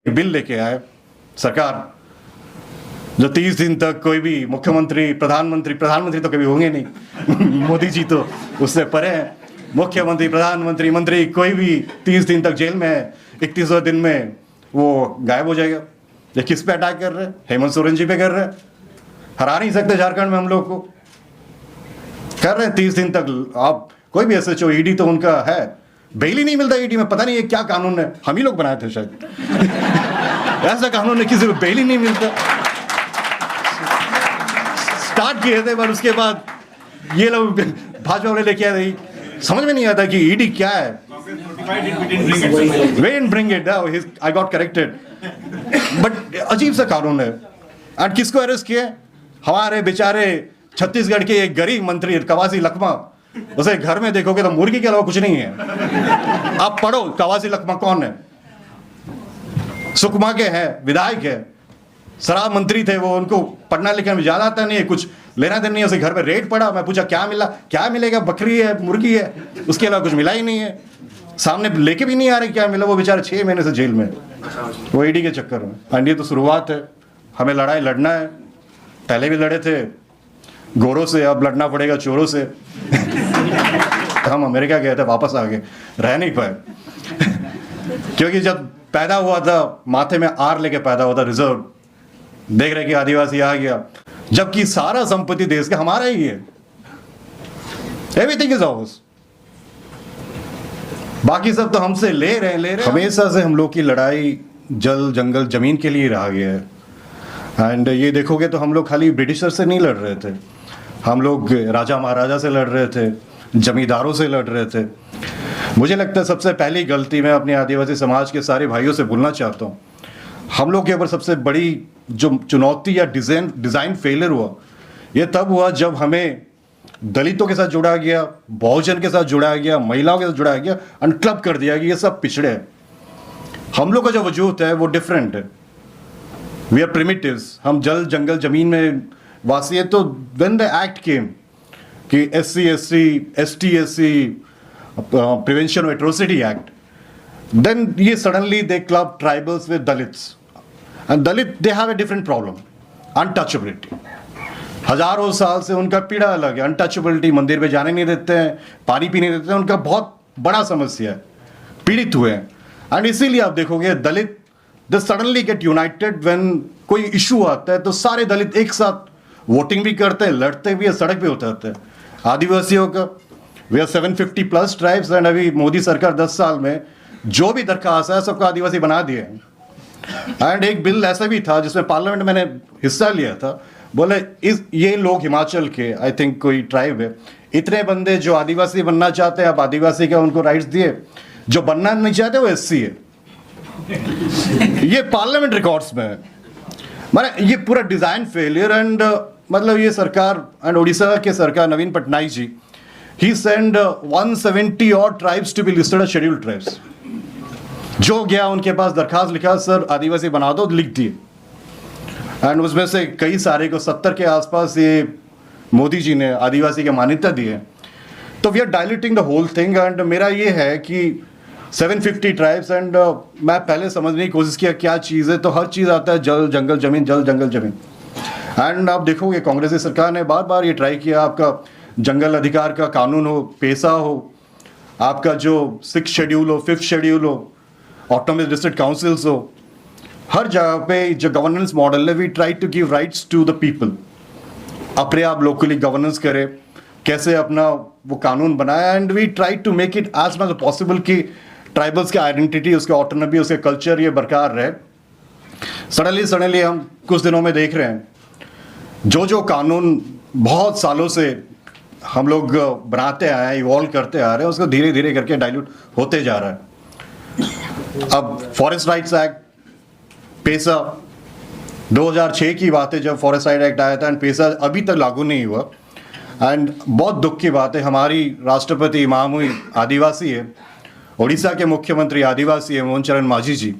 Bill लेके आए सरकार, जो 30 दिन तक कोई भी मुख्यमंत्री प्रधानमंत्री तो कभी होंगे नहीं मोदी जी तो उससे परे हैं। मुख्यमंत्री, प्रधानमंत्री, मंत्री कोई भी 30 दिन तक जेल में है, 31वें दिन में वो गायब हो जाएगा। ये किस पे अटैक कर रहे हैं? हेमंत सोरेन जी पे कर रहे हैं। हरा नहीं सकते झारखंड में हम लोग को, कर रहे हैं 30 दिन तक। आप कोई भी एसएचओ, ईडी तो उनका है, बेल ही नहीं मिलता ईडी में। पता नहीं ये क्या कानून है, हम ही लोग बनाए थे शायद ऐसा कानून है, किसी को बेल ही नहीं मिलता। स्टार्ट किए थे पर उसके बाद ये लोग भाजपा वाले लेके आए, समझ में नहीं आता कि ईडी क्या है। They didn't bring it, I got corrected. But अजीब सा कानून है। और किसको अरेस्ट किए? हमारे बेचारे छत्तीसगढ़ के एक गरीब मंत्री कवासी लखमा, उसे घर में देखोगे तो मुर्गी के अलावा कुछ नहीं है। आप पढ़ो कवासी लखमा कौन है। सुकमा के हैं, विधायक है, शराब मंत्री थे वो, उनको पढ़ना लिखना में ज्यादा आता नहीं है, कुछ लेना देना नहीं है। उसे घर में रेट पड़ा, मैं पूछा क्या मिला, क्या मिलेगा, बकरी है, मुर्गी है, उसके अलावा कुछ मिला ही नहीं है। सामने लेके भी नहीं आ रहे क्या मिला। वो बेचारे 6 महीने से जेल में, वो ईडी के चक्कर में। एंड ये तो शुरुआत है, हमें लड़ाई लड़ना है। पहले भी लड़े थे गोरों से, अब लड़ना पड़ेगा चोरों से हम अमेरिका गए थे, वापस आ गए, रह नहीं पाए क्योंकि जब पैदा हुआ था माथे में आर लेके पैदा हुआ था, रिजर्व। देख रहे कि आदिवासी आ गया, जबकि सारा संपत्ति देश का हमारा ही है। एवरीथिंग इज आवर्स, बाकी सब तो हमसे ले रहे हैं। हमेशा से हम लोग की लड़ाई जल जंगल जमीन के लिए रहा गया है। एंड ये देखोगे तो हम लोग खाली ब्रिटिशर से नहीं लड़ रहे थे, हम लोग राजा महाराजा से लड़ रहे थे, जमींदारों से लड़ रहे थे। मुझे लगता है सबसे पहली गलती मैं अपने आदिवासी समाज के सारे भाइयों से बोलना चाहता हूँ, हम लोग के ऊपर सबसे बड़ी जो चुनौती या डिज़ाइन फेलियर हुआ, ये तब हुआ जब हमें दलितों के साथ जुड़ा गया, बहुजन के साथ जुड़ा गया, महिलाओं के साथ जुड़ा गया, अनक्लब कर दिया कि ये सब पिछड़े हैं। हम लोग का जो वजूद है वो डिफरेंट है, वी आर प्रिमिटिव्स, हम जल जंगल जमीन में वासी है। तो व्हेन द एक्ट केम कि SC SC ST SC prevention of atrocity act, then ये suddenly they club tribals with Dalits, and Dalit they have a different problem, untouchability. हजारों साल से उनका पीड़ा अलग है, अनटचेबिलिटी, मंदिर पे जाने नहीं देते हैं, पानी पीने नहीं देते हैं, उनका बहुत बड़ा समस्या है, पीड़ित हुए हैं। एंड इसीलिए आप देखोगे Dalit they suddenly get united when कोई इशू आता है, तो सारे दलित एक साथ वोटिंग भी करते हैं, लड़ते भी है, सड़क पे उतरते हैं। आदिवासियों का वी आर 750+ ट्राइब्स, एंड अभी मोदी सरकार 10 साल में जो भी दरखास्त है सबको आदिवासी बना दिए। एंड एक बिल ऐसा भी था जिसमें पार्लियामेंट मैंने हिस्सा लिया था, बोले ये लोग हिमाचल के आई थिंक कोई ट्राइब है, इतने बंदे जो आदिवासी बनना चाहते हैं, आप आदिवासी का उनको राइट्स दिए, जो बनना नहीं चाहते वो SC है। ये पार्लियामेंट रिकॉर्ड्स में है। माने ये पूरा डिजाइन फेलियर। एंड मतलब ये सरकार एंड उड़ीसा के सरकार नवीन पटनायक जी, ही सेंड 170 और tribes to be listed as scheduled tribes. जो गया उनके पास दरखास्त लिखा, सर आदिवासी बना दो, लिख दिए। एंड उसमें से कई सारे को 70 के आसपास ये मोदी जी ने आदिवासी की मान्यता दी है। तो we are diluting the whole thing. And मेरा ये है कि 750 ट्राइब्स, एंड मैं पहले समझने की कोशिश किया क्या चीज़ है, तो हर चीज़ आता है जल जंगल जमीन, जल जंगल जमीन। एंड आप देखोगे कांग्रेस की सरकार ने बार बार ये ट्राई किया, आपका जंगल अधिकार का कानून हो, पेसा हो, आपका जो 6th शेड्यूल हो, 5th शेड्यूल हो, ऑटोनोमस डिस्ट्रिक्ट काउंसिल्स हो, हर जगह पे जो गवर्नेंस मॉडल है, we try to give rights to the people. अपने आप लोकली गवर्नेंस करे, कैसे अपना वो कानून बनाया। And we try to make it as much possible कि ट्राइबल्स की आइडेंटिटी, उसके ऑटोनॉमी, उसके कल्चर ये बरकरार रहे। सडनली हम कुछ दिनों में देख रहे हैं जो कानून बहुत सालों से हम लोग बनाते आए हैं, इवॉल्व करते आ रहे हैं, उसको धीरे धीरे करके डाइल्यूट होते जा रहा है। अब फॉरेस्ट राइट्स एक्ट, पेसा 2006 की बात है जब फॉरेस्ट राइट एक्ट आया था, एंड पेसा अभी तक लागू नहीं हुआ। एंड बहुत दुख की बात है, हमारी राष्ट्रपति मामूई आदिवासी है, उड़ीसा के मुख्यमंत्री आदिवासी है मोहन चरण मांझी जी।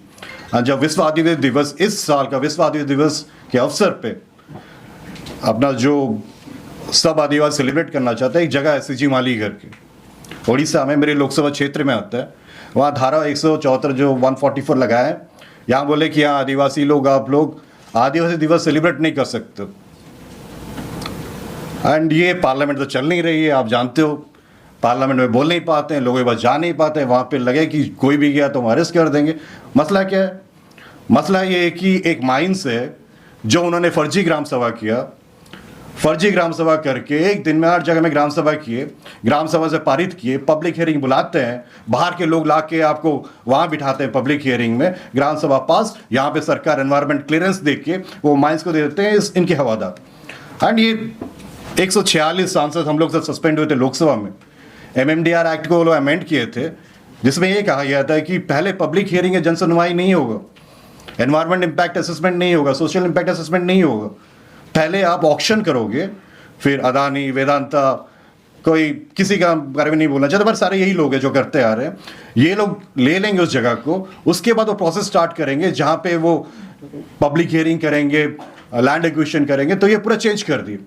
जब विश्व आदिवासी दिवस, इस साल का विश्व आदिवासी दिवस के अवसर पे अपना जो सब आदिवासी सेलिब्रेट करना चाहता है, एक जगह है SCG माली करके, उड़ीसा में, मेरे लोकसभा क्षेत्र में आता है। वहाँ धारा 174 जो 144 लगाया है, यहाँ बोले कि यहाँ आदिवासी लोग, आप लोग आदिवासी दिवस सेलिब्रेट नहीं कर सकते। एंड ये पार्लियामेंट तो चल नहीं रही है, आप जानते हो, पार्लियामेंट में बोल नहीं पाते हैं, लोगों के पास जा नहीं पाते हैं, वहाँ पे लगे कि कोई भी गया तो हम अरेस्ट कर देंगे। मसला क्या है? मसला ये है कि एक माइंस है जो उन्होंने फर्जी ग्राम सभा किया, फर्जी ग्राम सभा करके एक दिन में 8 जगह में ग्राम सभा किए, ग्राम सभा से पारित किए, पब्लिक हियरिंग बुलाते हैं, बाहर के लोग ला के आपको वहाँ बिठाते हैं पब्लिक हियरिंग में, ग्राम सभा पास, यहाँ पे सरकार एनवायरमेंट क्लियरेंस दे के वो माइंस को दे देते हैं इनके हवादार। एंड ये 146 सांसद हम लोग सब सस्पेंड हुए थे लोकसभा में। MMDR एक्ट को वो लोग अमेंड किए थे, जिसमें ये कहा गया था कि पहले पब्लिक हियरिंग है, जन सुनवाई नहीं होगा, एनवायरमेंट इम्पैक्ट असेसमेंट नहीं होगा, सोशल इम्पैक्ट असेसमेंट नहीं होगा, पहले आप ऑक्शन करोगे, फिर अदानी, वेदांता, कोई किसी का बारे में नहीं बोलना चाहता, पर सारे यही लोग हैं जो करते आ रहे हैं, ये लोग ले लेंगे उस जगह को, उसके बाद वो प्रोसेस स्टार्ट करेंगे जहाँ पे वो पब्लिक हियरिंग करेंगे, लैंड एक्विजिशन करेंगे। तो ये पूरा चेंज कर दिए।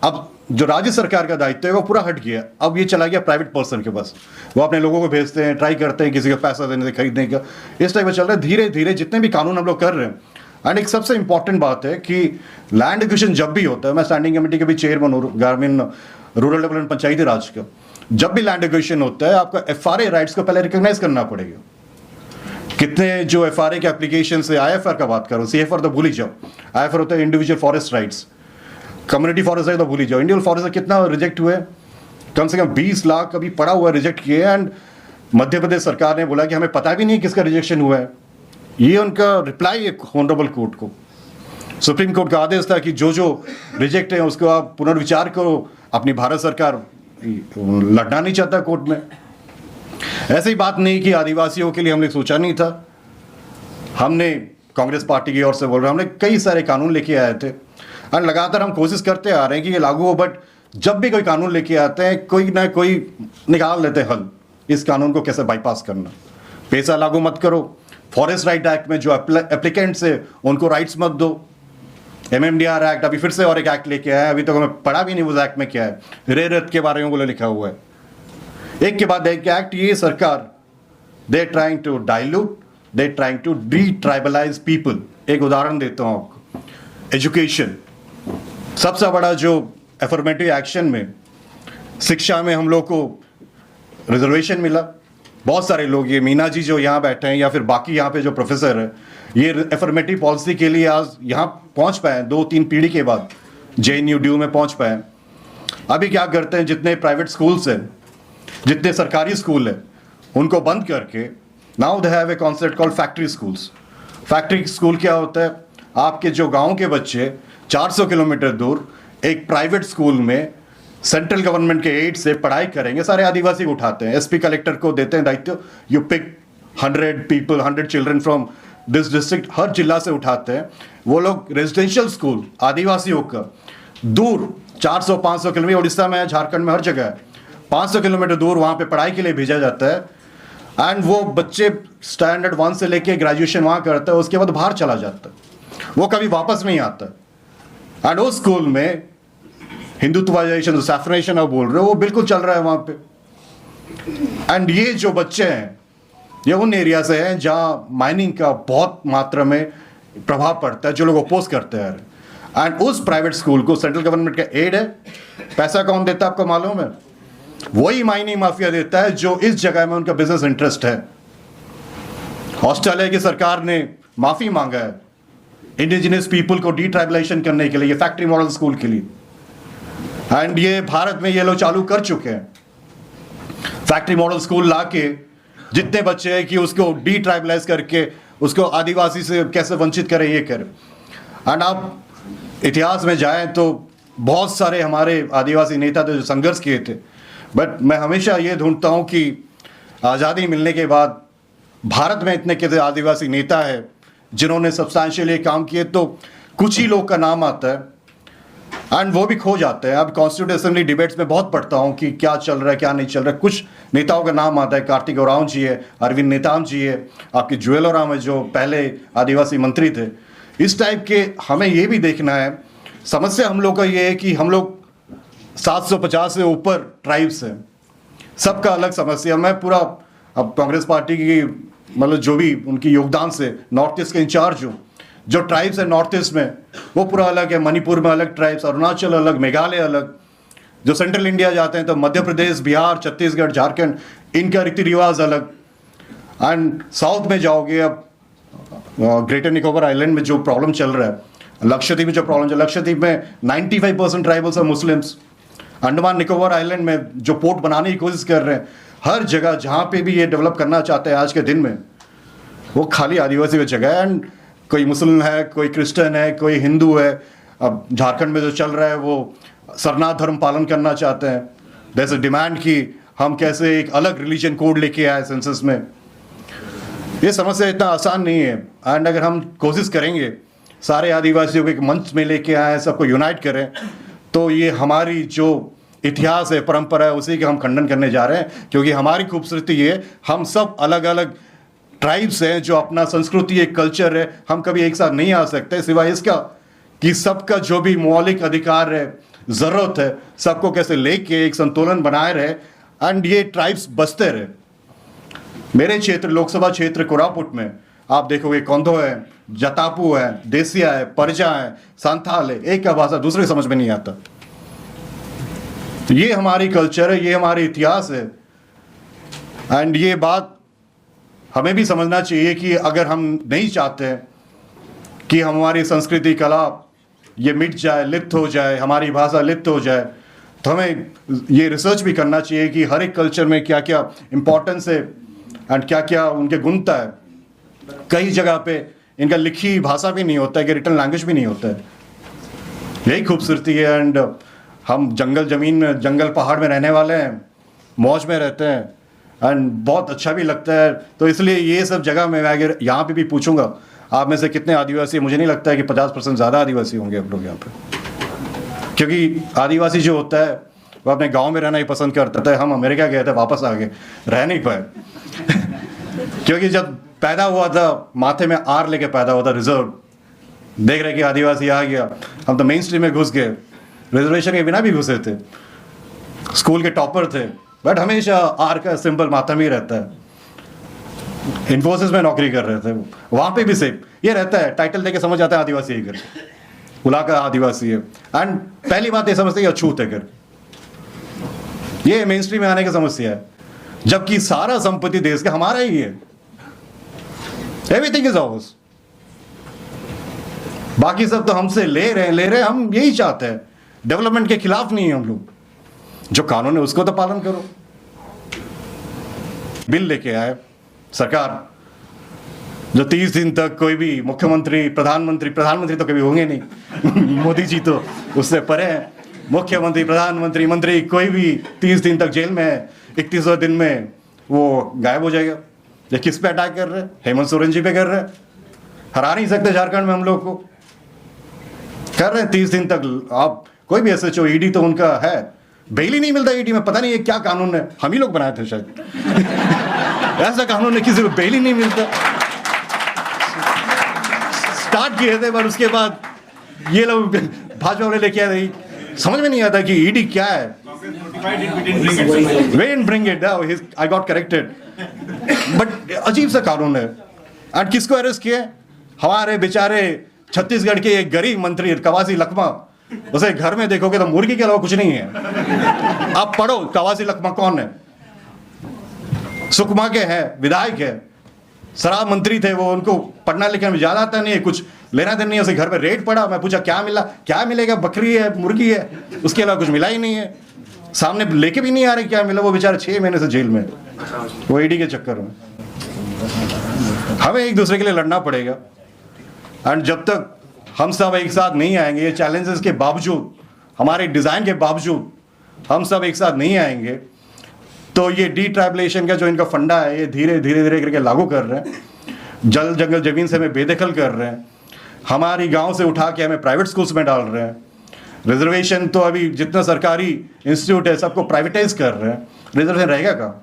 अब जो राज्य सरकार का दायित्व है वो पूरा हट गया, अब ये चला गया प्राइवेट पर्सन के पास, वो अपने लोगों को भेजते हैं, ट्राई करते हैं किसी को पैसा देने से, खरीदने का, इस टाइप में चल रहा है। धीरे धीरे जितने भी कानून हम लोग कर रहे हैं, एंड एक सबसे इंपॉर्टेंट बात है कि लैंड एक्विजिशन जब भी होता है, मैं स्टैंडिंग कमेटी के भी चेयरमैन हूँ ग्रामीण रूरल डेवलपमेंट पंचायती राज का, जब भी लैंड एक्विजिशन होता है आपका FRA राइट्स को पहले रिकॉग्नाइज करना पड़ेगा। कितने जो FRA के एप्लीकेशन से, IFR का बात करो, CFR तो भूल ही जाओ, IFR होता है individual forest rights, community forest right तो भूल ही जाओ, इंडिविजुअल फॉरेस्ट कितना रिजेक्ट हुए, कम से कम 20 लाख अभी पड़ा हुआ रिजेक्ट किए। एंड मध्य प्रदेश सरकार ने बोला कि हमें पता भी नहीं किसका रिजेक्शन हुआ है, ये उनका रिप्लाई है ऑनरेबल कोर्ट को। सुप्रीम कोर्ट का आदेश था कि जो जो रिजेक्ट है उसको आप पुनर्विचार करो, अपनी भारत सरकार लड़ना नहीं चाहता कोर्ट में। ऐसी बात नहीं कि आदिवासियों के लिए हमने सोचा नहीं था, हमने कांग्रेस पार्टी की ओर से बोल रहे हैं, हमने कई सारे कानून लेके आए थे, और लगातार हम कोशिश करते आ रहे हैं कि ये लागू हो, बट जब भी कोई कानून लेके आते हैं कोई ना कोई निकाल लेते हैं हल, इस कानून को कैसे बाईपास करना। पैसा लागू मत करो, फॉरेस्ट राइट एक्ट में जो एप्लीकेंट्स है उनको राइट्स मत दो, MMDR एक्ट अभी फिर से और एक एक्ट लेके आया, अभी तक हमें पढ़ा भी नहीं उस एक्ट में क्या है, रेरत के बारे में बोले लिखा हुआ है, एक के बाद एक एक्ट। ये सरकार they trying to dilute, they trying to detribalise people. एक उदाहरण देता हूँ आपको, एजुकेशन, सबसे बड़ा जो एफर्मेटिव एक्शन में शिक्षा में हम लोग को रिजर्वेशन मिला, बहुत सारे लोग, ये मीना जी जो यहाँ बैठे हैं या फिर बाकी यहाँ पे जो प्रोफेसर है, ये एफर्मेटिव पॉलिसी के लिए आज यहाँ पहुँच पाए, 2-3 पीढ़ी के बाद JNU ड्यू में पहुँच पाए। अभी क्या करते हैं, जितने प्राइवेट स्कूल्स हैं, जितने सरकारी स्कूल हैं, उनको बंद करके now they have a concept called factory schools. Factory school क्या होता है, आपके जो गाँव के बच्चे 400 किलोमीटर दूर एक प्राइवेट स्कूल में सेंट्रल गवर्नमेंट के एड से पढ़ाई करेंगे, सारे आदिवासी को उठाते हैं, SP कलेक्टर को देते हैं दायित्व, you pick 100 people, 100 children from this district, हर जिला से उठाते हैं। वो लोग रेजिडेंशियल स्कूल आदिवासियों का दूर 400-500 किलोमीटर, उड़ीसा में है, झारखंड में, हर जगह है, 500 किलोमीटर दूर वहाँ पे पढ़ाई के लिए भेजा जाता है। एंड वो बच्चे स्टैंडर्ड 1 से लेके ग्रेजुएशन वहाँ करता है, उसके बाद बाहर चला जाता है, वो कभी वापस नहीं आता। एंड उस स्कूल में हिंदुत्वाइजेशन, सैफरेशन आप बोल रहे हो, वो बिल्कुल चल रहा है वहाँ पे। एंड ये जो बच्चे हैं ये उन एरिया से हैं जहाँ माइनिंग का बहुत मात्रा में प्रभाव पड़ता है, जो लोग अपोज करते हैं। एंड उस प्राइवेट स्कूल को सेंट्रल गवर्नमेंट का एड है, पैसा कौन देता है आपको मालूम है? वही माइनिंग माफिया देता है जो इस जगह में उनका बिजनेस इंटरेस्ट है। ऑस्ट्रेलिया की सरकार ने माफी मांगा है इंडिजिनस पीपल को डिट्राइबलाइजेशन करने के लिए, ये फैक्ट्री मॉडल स्कूल के लिए। एंड ये भारत में ये लोग चालू कर चुके हैं, फैक्ट्री मॉडल स्कूल ला के जितने बच्चे हैं कि उसको डिट्राइबलाइज करके उसको आदिवासी से कैसे वंचित करें, ये करें। एंड आप इतिहास में जाएं तो बहुत सारे हमारे आदिवासी नेता थे जो संघर्ष किए थे, बट मैं हमेशा ये ढूंढता हूँ कि आज़ादी मिलने के बाद भारत में इतने कैसे आदिवासी नेता है जिन्होंने सब्सटैंशियली काम किए, तो कुछ ही लोग का नाम आता है एंड वो भी खो जाते हैं। अब कॉन्स्टिट्यूंट असेंबली डिबेट्स में बहुत पढ़ता हूँ कि क्या चल रहा है क्या नहीं चल रहा है, कुछ नेताओं का नाम आता है, कार्तिक ओरांव जी है, अरविंद नेताम जी है, आपके जुएल ओराम है जो पहले आदिवासी मंत्री थे। इस टाइप के हमें ये भी देखना है। समस्या हम लोग का ये है कि हम लोग 750 से ऊपर ट्राइब्स हैं, सबका अलग समस्या। मैं पूरा अब कांग्रेस पार्टी की मतलब जो भी उनकी योगदान से नॉर्थ ईस्ट के इंचार्ज हूँ, जो ट्राइब्स है नॉर्थ ईस्ट में वो पूरा अलग है, मणिपुर में अलग ट्राइब्स, अरुणाचल अलग, मेघालय अलग, जो सेंट्रल इंडिया जाते हैं तो मध्य प्रदेश, बिहार, छत्तीसगढ़, झारखंड, इनका रीति रिवाज अलग। एंड साउथ में जाओगे, अब ग्रेटर निकोबार आइलैंड में जो प्रॉब्लम चल रहा है, लक्षद्वीप में जो प्रॉब्लम चल रहा है, लक्षद्वीप में 95% ट्राइबल्स और मुस्लिम्स, अंडमान निकोबार आइलैंड में जो पोर्ट बनाने की कोशिश कर रहे हैं, हर जगह जहाँ पे भी ये डेवलप करना चाहते हैं आज के दिन में, वो खाली आदिवासी की जगह है। एंड कोई मुस्लिम है, कोई क्रिश्चियन है, कोई हिंदू है। अब झारखंड में जो चल रहा है वो सरनाथ धर्म पालन करना चाहते हैं। देयर इज अ डिमांड कि हम कैसे एक अलग रिलीजन कोड लेके आए सेंसस में। ये समस्या इतना आसान नहीं है। एंड अगर हम कोशिश करेंगे सारे आदिवासियों को एक मंच में लेके आए, सबको यूनाइट करें, तो ये हमारी जो इतिहास है, परंपरा है, उसी के हम खंडन करने जा रहे हैं। क्योंकि हमारी खूबसूरती ये, हम सब अलग अलग ट्राइब्स हैं, जो अपना संस्कृति, एक कल्चर है, हम कभी एक साथ नहीं आ सकते, सिवाय इसका कि सबका जो भी मौलिक अधिकार है, ज़रूरत है, सबको कैसे लेके एक संतुलन बनाए रहे एंड ये ट्राइब्स बसते रहे। मेरे क्षेत्र, लोकसभा क्षेत्र कोरापुट में आप देखोगे कौंधो है, जतापू है, देसिया है, परजा है, सांथाल है, एक का भाषा दूसरे समझ में नहीं आता। ये हमारी कल्चर है, ये हमारी इतिहास है। एंड ये बात हमें भी समझना चाहिए कि अगर हम नहीं चाहते कि हमारी संस्कृति, कला ये मिट जाए, लिप्त हो जाए, हमारी भाषा लिप्त हो जाए, तो हमें ये रिसर्च भी करना चाहिए कि हर एक कल्चर में क्या क्या इम्पोर्टेंस है एंड क्या क्या उनके गुणता है। कई जगह पे इनका लिखी भाषा भी नहीं होता है, कि रिटन लैंग्वेज भी नहीं होता है। यही खूबसूरती है। एंड हम जंगल ज़मीन में, जंगल पहाड़ में रहने वाले हैं, मौज में रहते हैं एंड बहुत अच्छा भी लगता है। तो इसलिए ये सब जगह में अगर यहाँ पे भी पूछूंगा आप में से कितने आदिवासी, मुझे नहीं लगता है कि 50% ज़्यादा आदिवासी होंगे आप लोग यहाँ पे। क्योंकि आदिवासी जो होता है वो अपने गांव में रहना ही पसंद करता है। हम अमेरिका गए थे, वापस आ गए, रह नहीं पाए क्योंकि जब पैदा हुआ था माथे में आर लेके पैदा हुआ था, रिजर्व। देख रहे कि आदिवासी आ गया, हम तो मेन स्ट्रीम में घुस गए, रिजर्वेशन के बिना भी घुसे थे, स्कूल के टॉपर थे, बट हमेशा आर का सिंबल माथा में ही रहता है। इन्फोसिस में नौकरी कर रहे थे, वहाँ पे भी सेम ये रहता है, टाइटल देके समझ आता है आदिवासी है घर, उला का आदिवासी है। एंड पहली बात ये समझते हैं अछूत है घर, ये मेन स्ट्रीम में आने की समस्या है। जबकि सारा संपत्ति देश का हमारा ही है, एवरीथिंग इज आवर्स। बाकी सब तो हमसे ले रहे हैं, हम यही चाहते हैं। डेवलपमेंट के खिलाफ नहीं है हम लोग, जो कानून है उसको तो पालन करो। बिल लेके आए सरकार, जो 30 दिन तक कोई भी मुख्यमंत्री, प्रधानमंत्री तो कभी होंगे नहीं मोदी जी तो उससे परे हैं। मुख्यमंत्री, प्रधानमंत्री, मंत्री कोई भी 30 दिन तक जेल में है, 31वें दिन में वो गायब हो जाएगा। ये किस पे अटैक कर रहे हैं? हेमंत सोरेन जी पे कर रहे हैं। हरा नहीं सकते झारखंड में हम लोग को, कर रहे हैं 30 दिन तक। आप कोई भी SHO, ED तो उनका है, बेल ही नहीं मिलता ED में। पता नहीं ये क्या कानून है, हम ही लोग बनाए थे शायद ऐसा कानून है, किसी को बेल ही नहीं मिलता। स्टार्ट किए थे, पर उसके बाद ये लोग भाजपा वाले लेके आए, समझ में नहीं आता कि ED क्या है। We didn't bring it, I got corrected. But अजीब सा कानून है। और किसको अरेस्ट किए? हमारे बेचारे छत्तीसगढ़ के एक गरीब मंत्री कवासी लखमा, उसे घर में देखोगे तो मुर्गी के अलावा कुछ नहीं है। आप पढ़ो कवासी लखमा कौन है। सुकमा के हैं, विधायक है, शराब मंत्री थे वो, उनको पढ़ना लिखना में ज्यादा आता नहीं है, कुछ लेना देना नहीं है। उसे घर में रेट पड़ा, मैं पूछा क्या मिला, क्या मिलेगा, बकरी है, मुर्गी है, उसके अलावा कुछ मिला ही नहीं है। सामने लेके भी नहीं आ रहे क्या मिला। वो बेचारे 6 महीने से जेल में, वो ED के चक्कर में। हमें एक दूसरे के लिए लड़ना पड़ेगा। एंड जब तक हम सब एक साथ नहीं आएंगे, ये चैलेंजेस के बावजूद, हमारे डिज़ाइन के बावजूद हम सब एक साथ नहीं आएंगे, तो ये डिट्राइबलेशन का जो इनका फंडा है, ये धीरे धीरे करके लागू कर रहे हैं। जल जंगल जमीन से हमें बेदखल कर रहे हैं, हमारी गांव से उठा के हमें प्राइवेट स्कूल्स में डाल रहे हैं। रिजर्वेशन तो अभी जितना सरकारी इंस्टीट्यूट है सबको प्राइवेटाइज कर रहे हैं। रिजर्वेशन रहेगा कहाँ?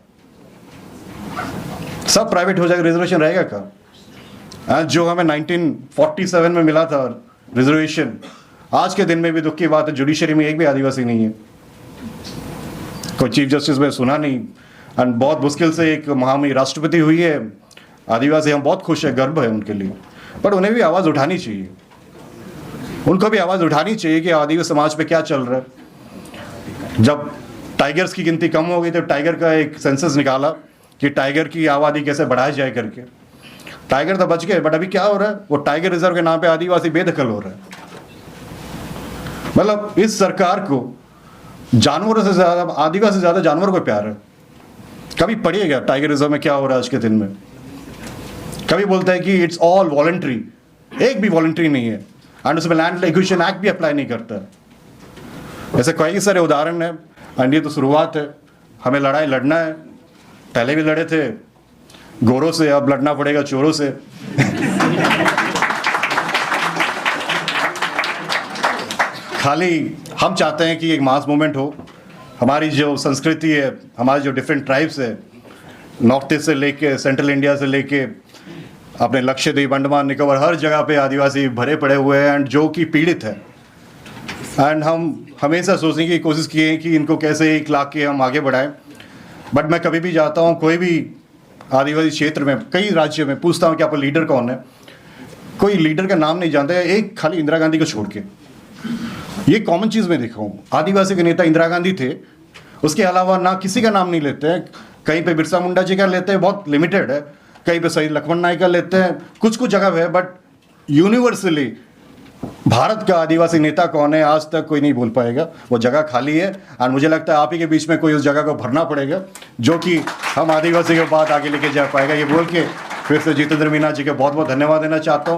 सब प्राइवेट हो जाएगा, रिजर्वेशन रहेगा कहाँ? जो हमें 1947 में मिला था रिजर्वेशन, आज के दिन में भी दुख की बात है जुडिशरी में एक भी आदिवासी नहीं है। कोई चीफ जस्टिस में सुना नहीं। एंड बहुत मुश्किल से एक महामहिम राष्ट्रपति हुई है, आदिवासी हम बहुत खुश है, गर्व है उनके लिए, पर उन्हें भी आवाज़ उठानी चाहिए, उनको भी आवाज़ उठानी चाहिए कि आदिवासी समाज पे क्या चल रहा है। जब टाइगर्स की गिनती कम हो गई तो टाइगर का एक सेंसस निकाला कि टाइगर की आबादी कैसे बढ़ाई जाए करके। टाइगर तो बच गए, बट अभी क्या हो रहा है, वो टाइगर रिजर्व के नाम पे आदिवासी बेदखल हो रहा है। मतलब इस सरकार को जानवरों से ज़्यादा, आदिवासी से ज़्यादा जानवरों को प्यार है। कभी पढ़िएगा टाइगर रिजर्व में क्या हो रहा है आज के दिन में। कभी बोलता है कि इट्स ऑल वॉलंटरी, एक भी वॉलंटरी नहीं है, एंड उसमें लैंड एक्विजिशन एक्ट भी अप्लाई नहीं करता है। ऐसे कई सारे उदाहरण हैं, एंड ये तो शुरुआत है। हमें लड़ाई लड़ना है, पहले भी लड़े थे गोरों से, अब लड़ना पड़ेगा चोरों से। खाली हम चाहते हैं कि एक मास मूवमेंट हो। हमारी जो संस्कृति है, हमारे जो डिफरेंट ट्राइब्स है, नॉर्थ ईस्ट से लेके सेंट्रल इंडिया से लेके अपने लक्षद्वीप, अंडमान निकोबार, हर जगह पे आदिवासी भरे पड़े हुए हैं एंड जो कि पीड़ित है। एंड हम हमेशा सोचने की कोशिश किए हैं कि इनको कैसे एक लाख के हम आगे बढ़ाएं। बट मैं कभी भी जाता हूँ कोई भी आदिवासी क्षेत्र में, कई राज्यों में, पूछता हूँ कि आपका लीडर कौन है, कोई लीडर का नाम नहीं जानते, एक खाली इंदिरा गांधी को छोड़ के। ये कॉमन चीज़ मैं देखा हूँ, आदिवासी के नेता इंदिरा गांधी थे, उसके अलावा ना किसी का नाम नहीं लेते हैं। कहीं पे बिरसा मुंडा जी का लेते हैं, बहुत लिमिटेड है, कहीं पे शहीद लक्ष्मण नायक का लेते हैं, कुछ कुछ जगह है, बट यूनिवर्सली भारत का आदिवासी नेता कौन है आज तक कोई नहीं बोल पाएगा। वो जगह खाली है, और मुझे लगता है आप ही के बीच में कोई उस जगह को भरना पड़ेगा, जो कि हम आदिवासी के बाद आगे लेके जा पाएगा। ये बोल के फिर से जितेंद्र मीना जी को बहुत बहुत धन्यवाद देना चाहता हूँ।